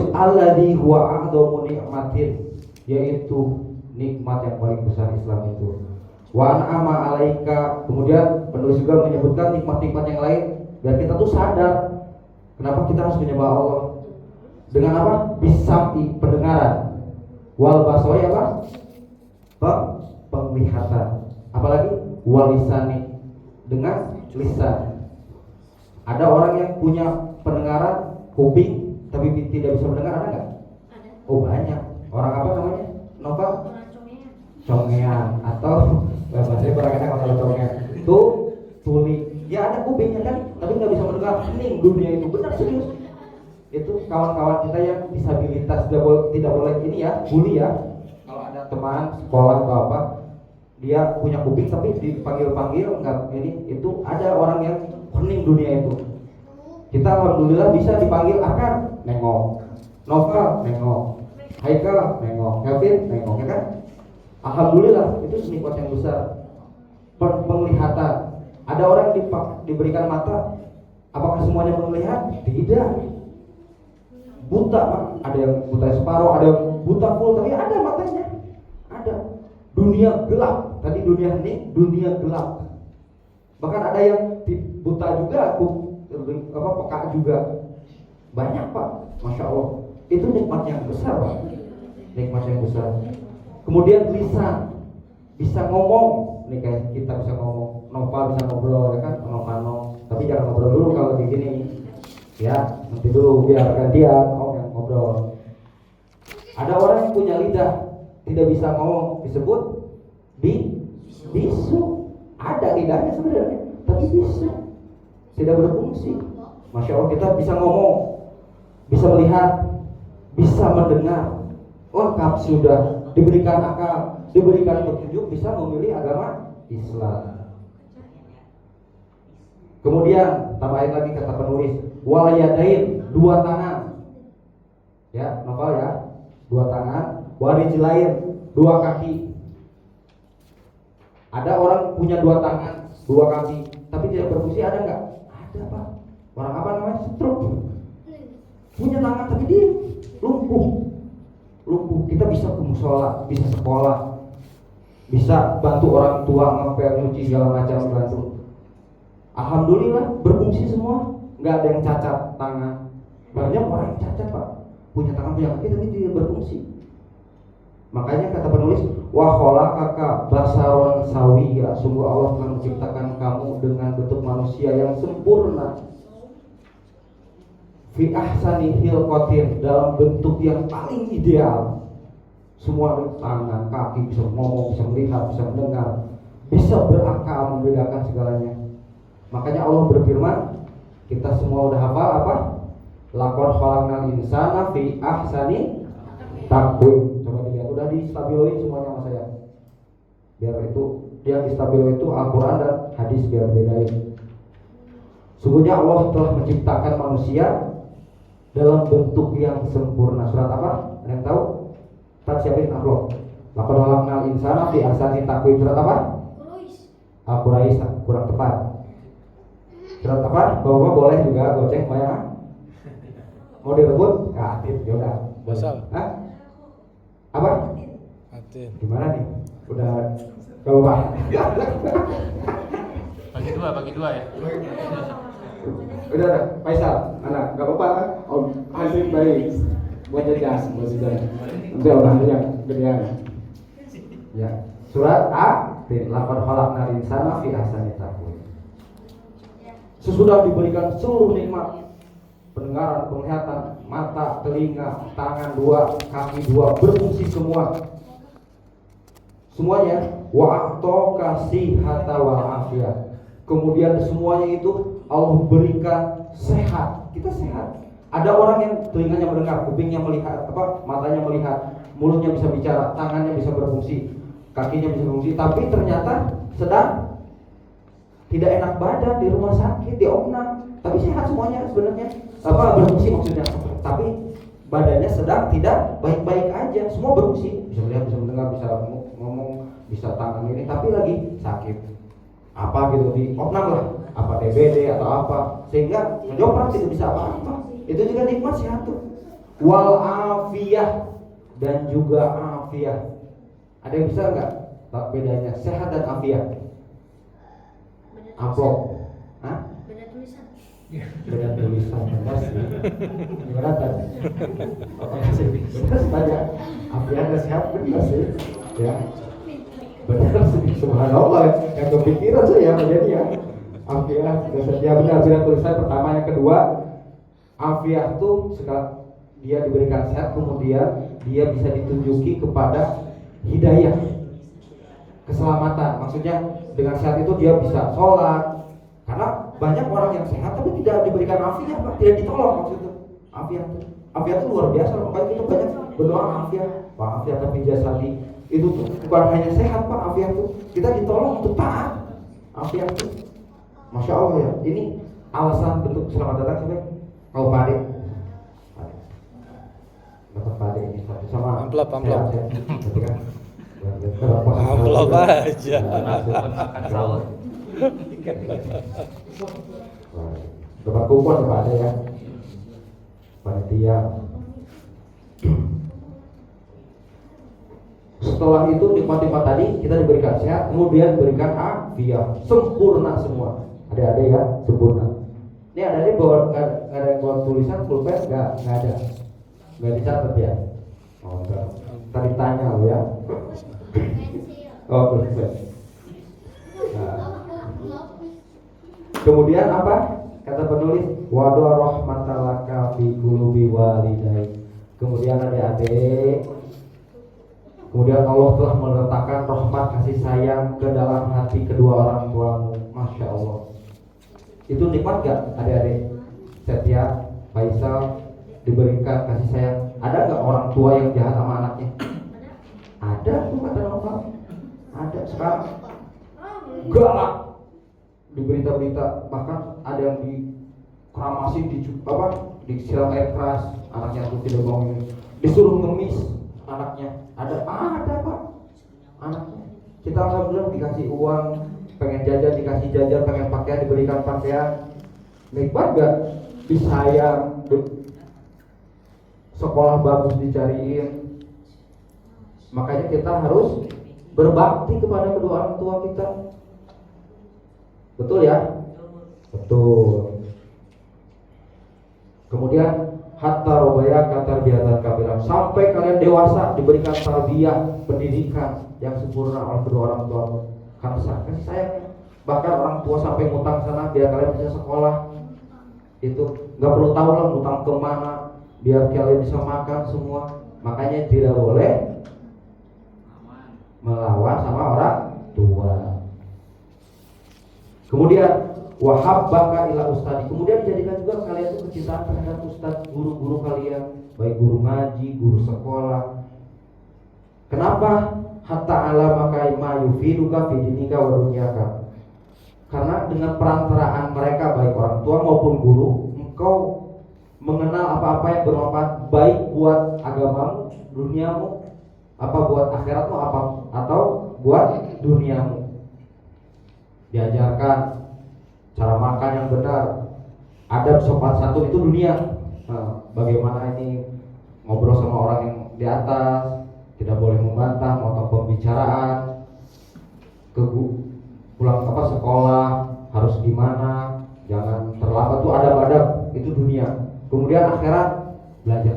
penulis alladzi huwa a'dhamu ni'matin, yaitu nikmat yang paling besar Islam itu. Wa an'ama 'alaika, kemudian penulis juga menyebutkan nikmat-nikmat yang lain biar kita tuh sadar kenapa kita harus menyembah Allah. Dengan apa? Bisam'i, pendengaran. Wal basari apa? Penglihatan. Apalagi walisani, dengan lisan. Ada orang yang punya pendengaran kuping tapi tidak bisa mendengar, ada nggak? Ada. Oh banyak. Orang apa namanya? Nova? Orang congean. Congean atau bahasanya kurang enak kalau congean. Itu tuli. Ya ada kupingnya kan, tapi nggak bisa mendengar. Hening dunia itu, benar serius. Itu kawan-kawan kita yang disabilitas tidak boleh ini ya, bully ya. Kalau ada teman sekolah atau apa, dia punya kuping tapi dipanggil-panggil enggak ini, itu ada orang yang hening dunia itu. Kita alhamdulillah bisa dipanggil Akan, nengok. Nova, nengok. Haikal, nengok. Kevin, nengok, ya kan? Alhamdulillah, itu nikmat yang besar. Penglihatan. Ada orang yang diberikan mata, apakah semuanya melihat? Tidak. Buta, Pak. Ada yang buta separuh, ada yang buta full, tapi ada matanya. Ada. Dunia gelap. Tadi dunia hening, dunia gelap. Bahkan ada yang buta juga, peka juga. Banyak, Pak. Masya Allah. Itu nikmat yang besar, Pak. Nikmat yang besar. Kemudian lisan, bisa ngomong. Nih kayak kita bisa ngomong. Nova bisa ngobrol, ya kan? Nova. Tapi jangan ngobrol dulu kalau begini. Ya, nanti dulu biar gantian yang ngobrol. Ada orang yang punya lidah tidak bisa ngomong, disebut bisu. Ada lidahnya sebenarnya, tapi bisu, tidak berfungsi. Masya Allah, kita bisa ngomong, bisa melihat, bisa mendengar. Lengkap sudah, diberikan akal, diberikan petunjuk, bisa memilih agama Islam. Kemudian tambahin lagi kata penulis, wal yadain, dua tangan. Ya, novel ya. Dua tangan, warijlain, dua kaki. Ada orang punya dua tangan, dua kaki, tapi tidak berfungsi, ada nggak? Ada, Pak. Orang apa namanya? Stroke. Punya tangan tapi dia lumpuh. Kita bisa ke musola, bisa sekolah, bisa bantu orang tua ngepel, nyuci segala macam, bantu. Alhamdulillah berfungsi semua, nggak ada yang cacat tangan. Banyak orang yang cacat, Pak, punya tangan punya kaki tapi tidak berfungsi. Makanya kata penulis, wa khalaqaka basaron sawiyya, sungguh Allah telah menciptakan kamu dengan bentuk manusia yang sempurna. Fi ahsani hilqatin, dalam bentuk yang paling ideal. Semua tangan, kaki, bisa ngomong, bisa melihat, bisa mendengar, bisa berakal, membedakan segalanya. Makanya Allah berfirman, kita semua udah hafal apa? Laqad khalaqnal insana fi ahsani taqwim. Coba dilihat, udah distabiloin semuanya sama saya. Biar itu yang distabiloin itu Al-Quran dan hadis, biar bedain. Sungguhnya Allah telah menciptakan manusia dalam bentuk yang sempurna. Surat apa? Ada yang tahu? Tak siapin upload. Laqad khalaqnal insana fi ahsani taqwim. Surat apa? Al-Quraish, kurang tepat. Surat apa? Bapak boleh juga goceng banyak. Mau direbut? Atin, yaudah. Basal. Hah? Apa? Atin. Gimana nih? Udah Bapak. Bagi dua ya. Udah, Faisal, anak, gak apa-apa kan? Om Andri baik. Buat jajan. Nanti orang yang gedean. Ya. Surat A-Tin. Laqad khalaqnal insana fi ahsani taqwim. Sesudah diberikan seluruh nikmat, pendengaran, penglihatan, mata, telinga, tangan dua, kaki dua, berfungsi semua. Semuanya wa'atoka sihata wa'afiyah. Kemudian semuanya itu Allah berikan sehat. Kita sehat. Ada orang yang telinganya mendengar, kupingnya melihat, matanya melihat, mulutnya bisa bicara, tangannya bisa berfungsi, kakinya bisa berfungsi, tapi ternyata sedang tidak enak badan di rumah sakit, di opnam, tapi sehat semuanya sebenarnya, berfungsi maksudnya, tapi badannya sedang tidak baik-baik aja, semua berfungsi, bisa melihat, bisa mendengar, bisa ngomong, bisa tangan ini, tapi lagi sakit, apa gitu di opnam lah, apa DBD atau apa, sehingga menjoprak tidak bisa apa-apa. Itu juga nikmat sehat tuh. wal afiyah, dan juga afiyah. Ada yang bisa nggak tak bedanya sehat dan afiyah? Amplop, hah? Beda tulisan. Beda tulisan, benar sih. Gimana tadi? Benar sih tanya. Afiyah dan sehat benar sih, ya. Benar sih, subhanallah. Yang kepikiran saya menjadi ya. Afiyah dan sehat, ya benar. Beda tulisan pertama, yang kedua, afiyah tuh sekali dia diberikan sehat, kemudian dia bisa ditunjuki kepada hidayah, keselamatan. Maksudnya dengan sehat itu dia bisa sholat, karena banyak orang yang sehat tapi tidak diberikan afiat, Pak, tidak ditolong. Maksudnya afiat itu luar biasa. Makanya kita banyak berdoa afiat, Pak, afiat tapi jasadi. Itu tuh bukan hanya sehat, Pak, afiat itu kita ditolong untuk taat. Afiat itu, masya Allah ya. Ini alasan bentuk selamat datang siapa? Kau Pak Ade. Dapat Pak Ade ini satu sama Amplop. sehat, ya. Berarti kan Amplop aja. Dapat kupon Pak Ade ya. Panitia. Setelah itu nikmat-nikmat tadi kita diberikan sehat, kemudian diberikan afiat, sempurna semua. Ada ya, sempurna. Ini ada bawa nggak ada yang bawa tulisan pulpen, nggak ada, nggak dicatat ya. Oh enggak. Tadi tanya lo ya. Oh pulpen. Nah. Kemudian apa? Kata penulis, wado rahmatalaka fi qulubi walidayk. Kemudian adik-adik, kemudian Allah telah meletakkan rahmat kasih sayang ke dalam hati kedua orang tuamu. Masya Allah. Itu nikmat gak adik-adik? Setia, Faisal diberikan kasih sayang. Ada gak orang tua yang jahat sama anaknya? Ada tuh kata Allah. Ada sekarang. Galak. Di berita-berita bahkan ada yang dikeramasi, disiram air keras, anaknya tuh tidak mau ini, disuruh ngemis anaknya. Ada Pak anaknya. Kita alhamdulillah dikasih uang, pengen jajan dikasih jajan, pengen pakaian diberikan pakaian. Nikmat gak? Disayang, sekolah bagus dicariin. Makanya kita harus berbakti kepada kedua orang tua kita. Betul ya? Betul. Kemudian hatta robaya kata biatan kabilan, sampai kalian dewasa diberikan tarbiyah, pendidikan yang sempurna oleh kedua orang tua. Karena kasih sayangnya. Bahkan orang tua sampai ngutang sana biar kalian bisa sekolah. Itu nggak perlu tahu lah ngutang kemana, biar kalian bisa makan semua. Makanya tidak boleh melawan sama orang tua. Kemudian wahabbaka ila ustadi, kemudian jadikan juga kalian itu kecintaan terhadap ustaz, guru-guru kalian, baik guru ngaji, guru sekolah. Kenapa? Hatta alamaka ma yufiduka fi dinika wa dunyaka. Karena dengan perantaraan mereka, baik orang tua maupun guru, engkau mengenal apa-apa yang bermanfaat baik buat agamamu, duniamu, apa buat akhiratmu, apa atau buat duniamu. Diajarkan cara makan yang benar, adab sopan santun itu dunia. Nah, bagaimana ini ngobrol sama orang yang di atas, tidak boleh membantah, motong pembicaraan, pulang sekolah harus gimana, jangan terlambat, tuh adab-adab itu dunia. Kemudian akhirat belajar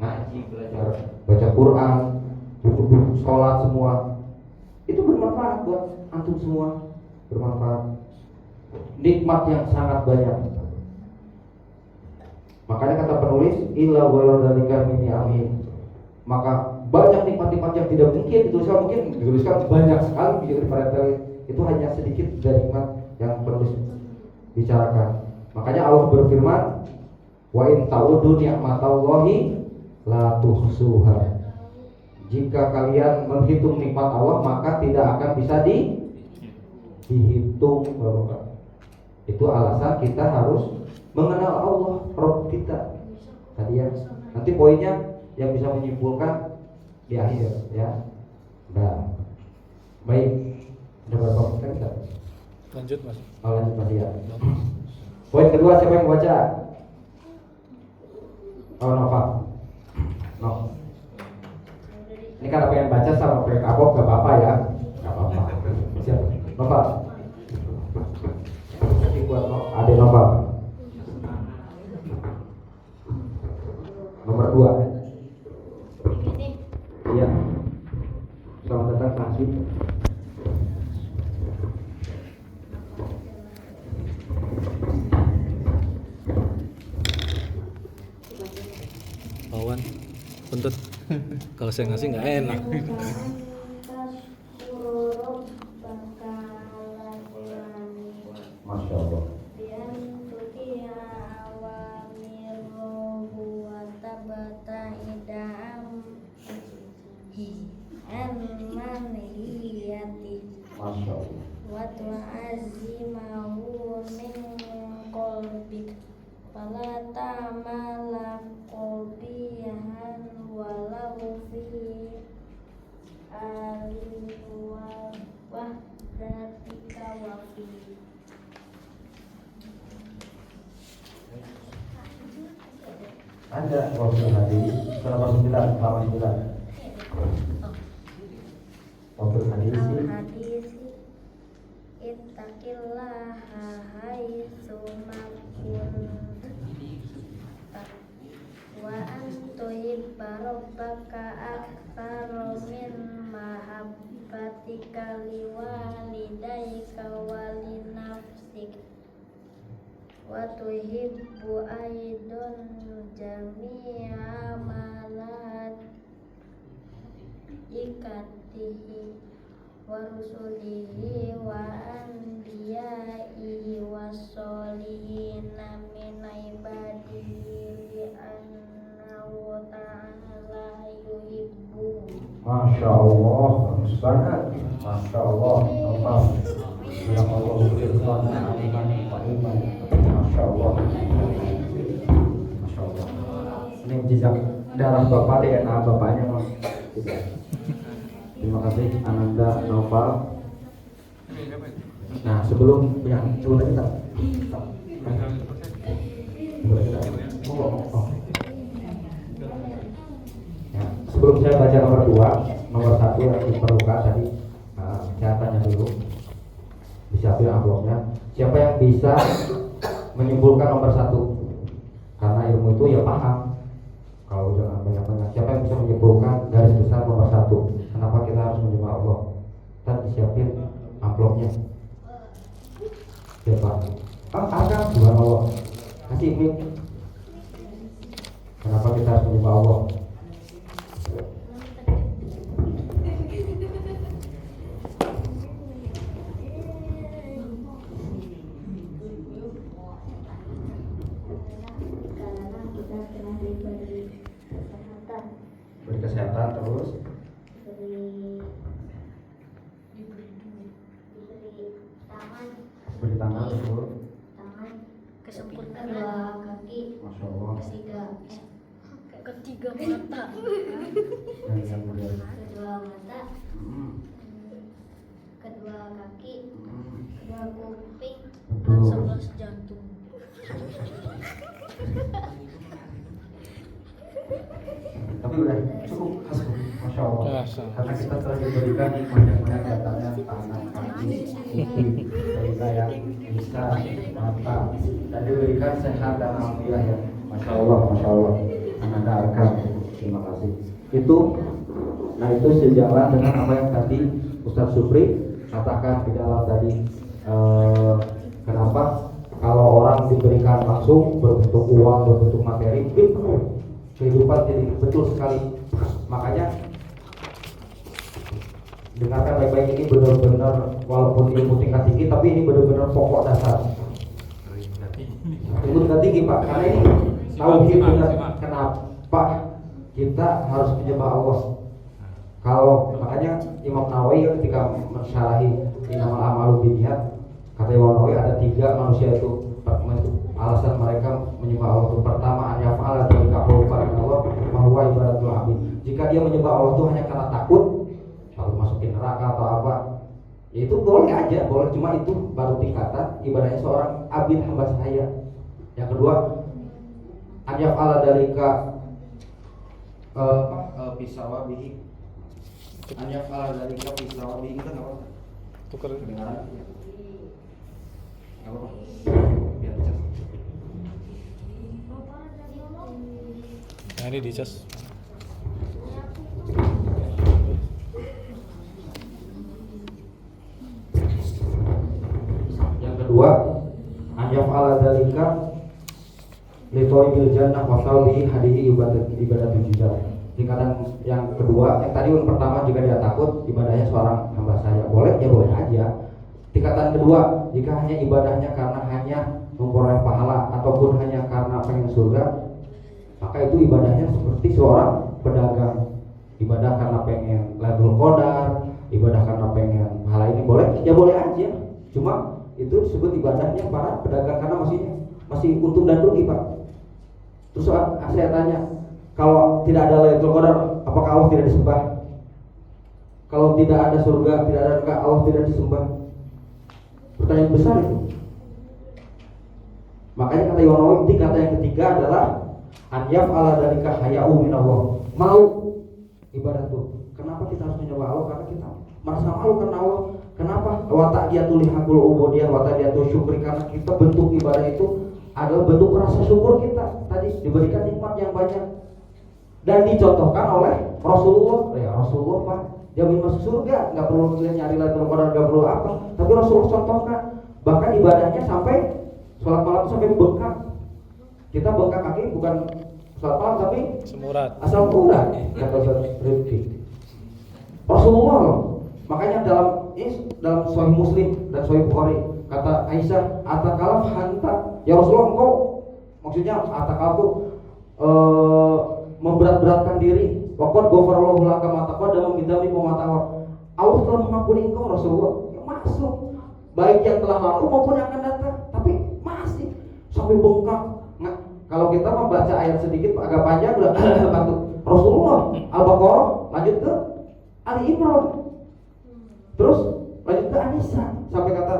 ngaji, belajar baca Quran, duduk sholat semua itu bermanfaat buat antum semua, bermanfaat, nikmat yang sangat banyak. Makanya kata penulis illa waladalika mini amin, maka banyak nikmat-nikmat yang tidak mungkin dituliskan banyak sekali di pada itu hanya sedikit dari nikmat yang penulis bicarakan. Makanya Allah berfirman, wa in ta'udu ni'matallahi la tuhsuha. Jika kalian menghitung nikmat Allah maka tidak akan bisa dihitung, Bapak. Itu alasan kita harus mengenal Allah, Rabb kita. Tadi ya. Nanti poinnya yang bisa menyimpulkan di akhir ya. Nah. Baik. Ada berapa persen kita? Lanjut Mas. Lanjut Mas ya. Poin kedua siapa yang baca? Oh Nova. karena pengen baca sama pengen kapok gak apa-apa ya, gak apa-apa. Siap, Nova. Jadi buat ada Nova. Nomor 2. Iya. Selamat datang Nasib. Lawan buntut. Kalau saya ngasih nggak enak. Masya Allah. Masya Allah. Watu azimahu min qalbik fala ta'mala qalbihan walau fi wahdatika wa fi Ada waktu hadis berapa 9 lawan 9. Waktu hadis al-hadis ittaqillaha haitsu ma kunta wa antuhibba rabbaka aktsara min mahabbatika liwalidayka wa linafsik wa tuhibbu aidon jami'a malat ikatihi wa rusulihi wa anbiya'ihi wa solihina min ibadihi annahu ta'ala yuhibbu. Masya Allah, bagus banget. Masya Allah, Allah. Ya Allah, berikan iman, iman. Masya Allah. Masya Allah. Ini jejak darah bapak, DNA bapaknya mas. Terima kasih Ananda Nova. Nah sebelum yang udah kita. Ya, sebelum saya baca nomor 2, nomor 1 yang diperlukan tadi, saya tanya dulu, disiapin amplopnya. Siapa yang bisa menyimpulkan nomor 1? Karena ilmu itu ya paham. Kalau jangan banyak-banyak. Siapa yang bisa menyimpulkan garis besar nomor 1? Kenapa kita harus menyembah Allah? Dan disiapin amplopnya. Siapa? Ada subhanallah. Kasih mic. Kenapa kita harus menyembah Allah? Karena kita telah diberi kesehatan, Beri kesehatan terus. diberi tangan, Beri tangan terus. kesempurnaan, kedua kaki, Masya Allah. ketiga mata, Yang kemudian. kedua mata, kedua kaki, kedua kuping, dan Betul. 11 jantung. Tapi udah cukup, Masya Allah. Masya. Karena kita telah diberikan banyak-banyak datanya tangan, kaki, kuping, telinga yang bisa, mata, dan diberikan sehat dan alhamdulillah ya. Masya Allah, Masya Allah. Ananda Arkam, terima kasih. Nah itu sejalan dengan apa yang tadi Ustaz Supri katakan di dalam tadi. Kenapa kalau orang diberikan langsung berbentuk uang, berbentuk materi, kehidupan jadi betul sekali. Makanya dengarkan baik-baik, ini benar-benar walaupun ilmu tingkat tinggi, tapi ini benar-benar pokok dasar. Ilmu tingkat tinggi Pak, karena ini tauhid benar. Kenapa kita harus menyembah Allah? Kalau makanya Imam Nawawi ketika mensyarahi Innamal A'malu Binniyat, kata Imam Nawawi ada 3 manusia itu alasan mereka menyembah Allah itu. Pertama, an yaf'ala dzalika khaufan min Allah wa huwa ibadatul abid. Jika dia menyembah Allah itu hanya karena takut kalau masukin neraka atau apa, ya itu boleh aja, boleh, cuma itu baru tingkatan ibadahnya seorang abid, hamba sahaya. Yang kedua, an yaf'ala dzalika bisawabihi Hanya kalau dari kopi selawat diingat nggak apa-apa. Tuker. Kedengaran? Nggak apa-apa. Biar dicas. Nah ini dicas. Yang kedua, anjaf ala dalika litoribil jannah wasaulihi hadihi ibadah tujuh. Tingkatan yang kedua, yang tadi yang pertama jika dia takut ibadahnya seorang hamba saya, boleh ya boleh aja. Tingkatan kedua, jika hanya ibadahnya karena hanya memperoleh pahala ataupun hanya karena pengen surga, maka itu ibadahnya seperti seorang pedagang. Ibadah karena pengen Lailatul Qadar, ibadah karena pengen pahala ini boleh, ya boleh aja. Cuma itu disebut ibadahnya para pedagang karena masih untung dan rugi, Pak. Terus saya tanya, kalau tidak ada Lailatul Qadar, apakah Allah tidak disembah? Kalau tidak ada surga, tidak ada neraka, Allah tidak disembah? Pertanyaan besar itu. Makanya kata Imam Nawawi, kata yang ketiga adalah anyaf ala dalika haya'u minallah. Mau ibadah itu. Kenapa kita harus menyembah Allah? Karena kita merasa malu karena Allah. Kenapa? Wa ta'diyatul hakul ubudiyah wa ta'diyatul syukri, karena kita bentuk ibadah itu adalah bentuk rasa syukur kita tadi diberikan nikmat yang banyak dan dicontohkan oleh Rasulullah. Ya Rasulullah Pak jamin masuk surga, nggak perlu nyari Lailatul Qadar, nggak perlu apa, tapi Rasulullah contohkan. Bahkan ibadahnya sampai sholat malam sampai bengkak. Kita bengkak kaki bukan sholat malam tapi Semurat. asal urat, kata Ustaz Rifki. Rasulullah loh. Makanya dalam Sahih Muslim dan Sahih Bukhari kata Aisyah, atakalaf hanta, ya Rasulullah engkau, maksudnya atakalaf itu memberat-beratkan diri. Waqad ghafarallahu laka ma taqaddama min dzambika wa ma ta'akhkhar. Allah telah mengampuni engkau Rasulullah. Ya, masuk. Baik yang telah lalu maupun yang akan datang. Tapi masih sampai bengkak. Nah, kalau kita membaca ayat sedikit agak panjang udah batuk. Rasulullah Al-Baqarah lanjut ke Ali Imran. Terus lanjut ke An-Nisa sampai kata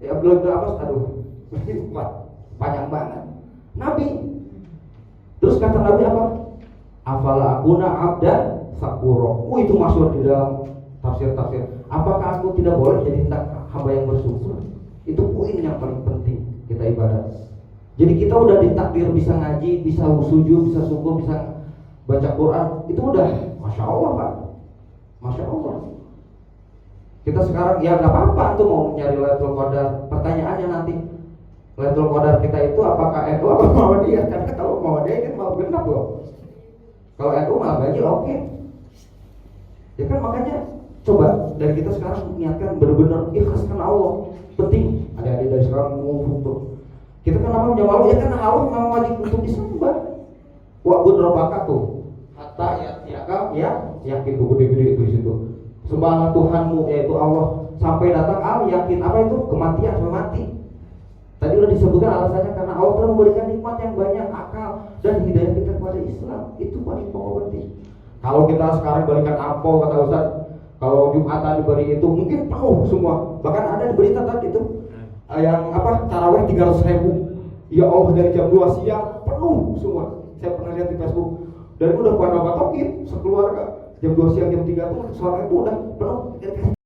ya belum ke Abbas, aduh panjang banget. Nabi. Terus kata Nabi apa? Afala akuna abdan sakuro. Itu masuk di dalam tafsir-tafsir. Apakah aku tidak boleh jadi hamba yang bersyukur? Itu poin yang paling penting kita ibadah. Jadi kita udah ditakdir bisa ngaji, bisa sujud, bisa syukur, bisa baca Quran. Itu udah Masya Allah Pak. Masya Allah. Kita sekarang ya nggak apa-apa tuh mau nyari Lailatul Qadar. Pertanyaannya nanti Lailatul Qadar kita itu apakah NU atau Muhammadiyah? Karena kalau Muhammadiyah itu malah genap loh. Kalau NU malah ganjil oke. Ya kan makanya coba dari kita sekarang niatkan benar-benar ikhlas karena Allah. Penting adik-adik dari sekarang ngumpul. Kita kenapa menyembah Allah? Ya karena Allah memang wajib untuk disembah. Wa'bud rabbaka tuh. Hatta ya yakin tuh gede-gede itu di situ. Sembahlah Tuhanmu yaitu Allah sampai datang yakin apa itu kematian sampai mati. Tadi udah disebutkan alasannya karena Allah telah memberikan nikmat yang banyak, akal dan hidayah kita kepada Islam. Itu paling penting. Kalau kita sekarang balikan ampo kata Ustaz, kalau Jumatan diberi itu mungkin penuh semua. Bahkan ada di berita tadi itu yang apa tarawih 300.000. Ya Allah dari jam 2 siang penuh semua. Saya pernah lihat di Facebook. Dan udah pada batokin sekeluarga jam 2 siang jam 3 tuh sore itu udah penuh.